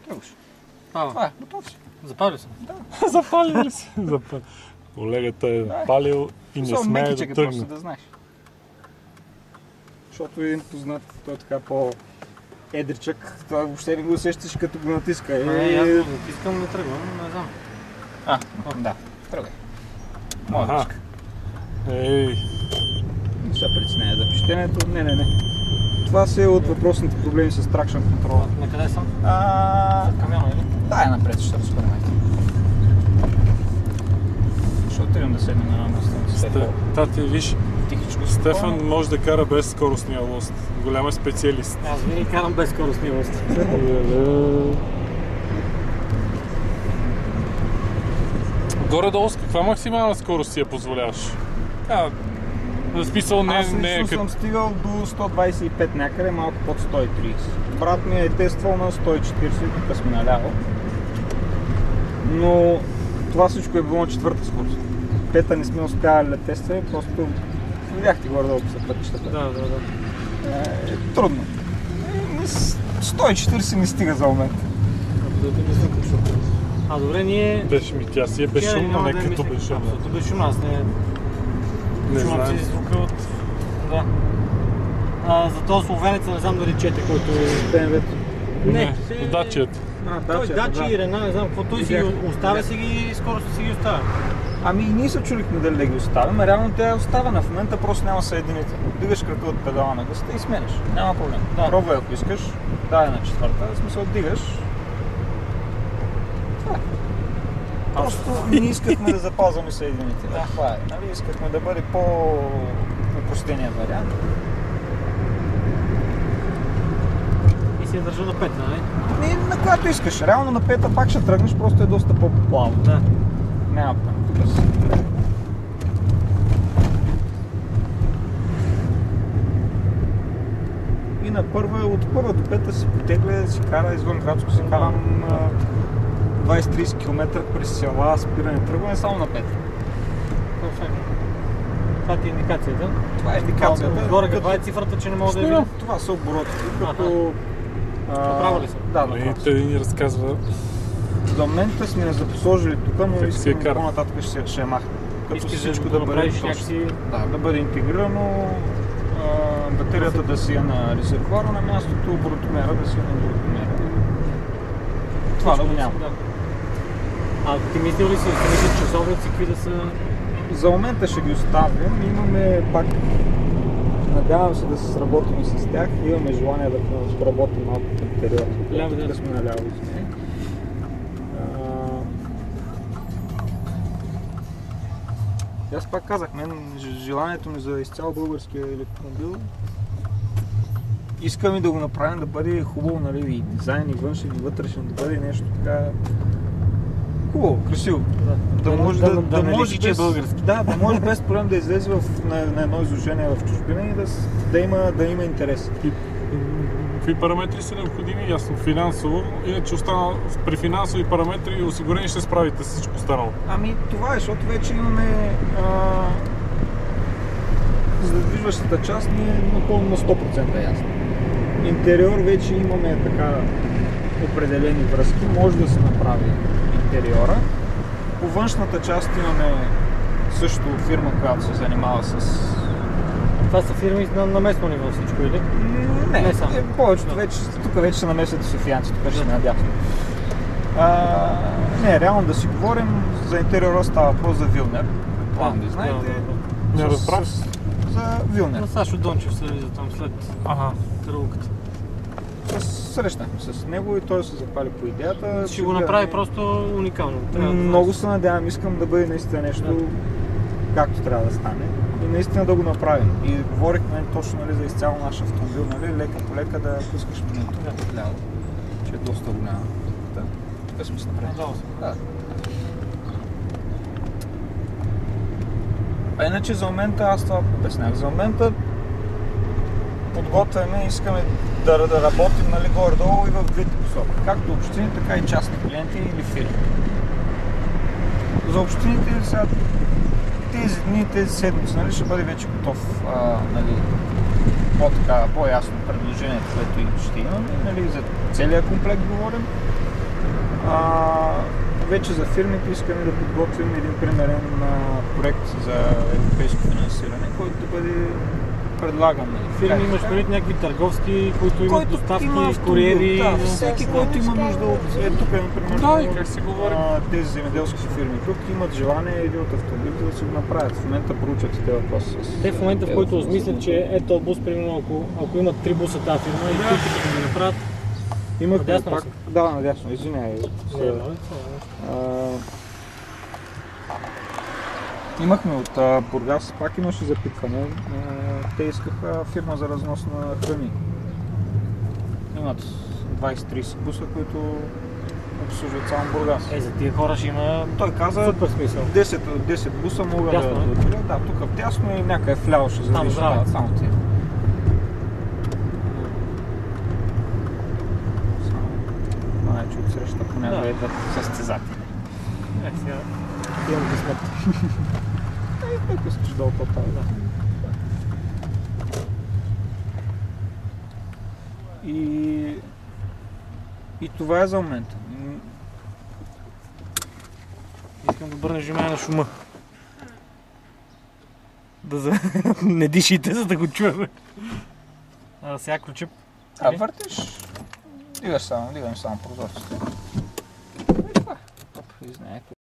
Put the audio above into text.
Тръгваш. Това е, готов си. Запали съм. Да. Запали ли си? Колегата е палил и не смее да тръгне. Да знаеш. Защото един познат, той е така по-едричък, това въобще не го усещаш като го натиска. Аз го натискам, не тръгвам, не знам. Да, тръгвай. Моя дъчка. Сега притесняя за пищенето. Не. Това са от въпросните проблеми с тракшн контрола. На къде съм? Камиона, или? Да, напред ще разходим. Защото тръгвам да седнем на място. Тати, виж, тихичко. Стефан може да кара без скоростния лост. Голям е специалист. Аз винаги карам без скоростния лост. Горе-долу с каква максимална скорост си я позволяваш? В смисъл не е като... съм стигал до 125 някъде, малко под 130. Брат ми е тествал на 140, тук сме наляво. Но това всичко е било на четвърта скорост. Пета не сме успявали да тестваме, просто видях ти горе-долу по пътищата. Да. Трудно. 140 не стига за момент. Добре, ние... Тя си е безшумна, не като безшумна. Абсолютно безшумна, аз не чувам си звука от... Да. За този словенеца не знам дали чете, който е БМВ-то. Не, Дачият. Той Дачи и Рена, не знам какво, той си ги оставя, скоростта си ги оставя. Ами и ние се чулихме дали да ги оставим, реално тя е оставена, в момента просто няма съединител. Дигаш крака от педала на гъста и сменяш, няма проблем. Пробвай ако искаш, дай на четвърта, в смисъл дигаш. Това е. Просто не искахме да запазваме съединителя. Това е. Нали? Искахме да бъде по-упростения вариант. И се държа на пета, нали? Не, на която искаш. Реално на пета пак ще тръгнеш, просто е доста по-плавно. Да. Няма пън. И на от първа до пета си потегля, си кара извън градско, си карам 20-30 км през села, спиране, тръгване само на 5. Това ти е индикацията? Това е индикацията. Отгоре каква е цифрата, че не мога да я видя? Това са оборотите, като... Право ли са? Да, той ни разказва. За момента сме я запосложили тук, но искам по-нататък ще я махнем. Като всичко да бъде да бъде интегрирано, батерията да си е на резервуара на мястото, оборотомера да си е на оборотомера. Това да го няма. Ти мислил ли си самите часовници, какви да са? За момента ще ги оставим. Имаме пак, надявам се да се сработим и с тях. Имаме желание да работим малко в интериора. Тук сме наляво и сме. Аз пак казах, желанието ми за изцяло българския електромобил, искам и да го направим да бъде хубаво, нали, и дизайн, и външен, и вътрешен, да бъде нещо така хубаво, красиво. Да може да може без български. Да може без проблем да излезе на едно изложение в чужбина и да има интерес. Какви параметри са необходими? Ясно, финансово. Иначе при финансови параметри и осигурени ще справите с всичко останало. Ами това е, защото вече имаме за движващата част ни е напълно на 100% ясно. Интериор вече имаме така определени връзки, може да се направи интериора. По външната част имаме също фирма, която се занимава с... Това са фирми на местно ниво всичко, или? Не само. Повечето тук вече са намесят софиянци, тук ще сме надясно. Не, реално да си говорим, за интериора става въпрос за Вилнер. План да знаете. Не разбрах. За Вилнер. На Сашо Дончев се вижда там след караулката. Срещнахме с него и той се запали по идеята. Ще го направи просто уникално. Много се надявам, искам да бъде наистина нещо както трябва да стане. И наистина да го направим. И говорихме точно, нали, за изцяло наш автомобил, нали, лека по лека да пускаш монитора отляво, че е доста голяма. Тук сме се направили. Да. А иначе за момента аз това обяснях. За момента подготвяме и искаме да работим, нали, горе-долу и в двете посоки. Както общини, така и частни клиенти или фирми. За общините сега тези дни, тези седмици, нали, ще бъде вече готов, нали, по-ясно предложението, което ще имаме, нали, за целия комплект говорим. Вече за фирмите искаме да подготвим един примерен проект за европейско финансиране, който да бъде предлаган. Фирми имаш предвид някакви търговски, които имат доставки, куриери. Да, всеки, който има нужда от... тук, например, Да, и как си говорим. Тези земеделски фирми тук имат желание или от автомобилите да си го направят. В момента проучат тези въпроси. Те в момента, в който осмислят, че ето бус, примерно, ако имат 3 буса тази фирма и трите като ги направят, имахме пак... Да, надясно, извиняй. Имахме от Бургас, пак имаше запитване. Те искаха фирма за разнос на храни. Имат 20-30 буса, които обслужват само Бургас. За тия хора ще има той каза, супер смисъл. 10 буса могат да отделят. Да, тук тясно и някакъв флял ще завиши. Само тия. Че отсреща понякога идват състезатели. Сега имам късмет. Ако искаш да опълтава, да. И това е за момента. Искам да обърнеш внимание на шума. Не дишите, за да го чуваме. Сега ключип. Въртиш. Дигам само прозорците.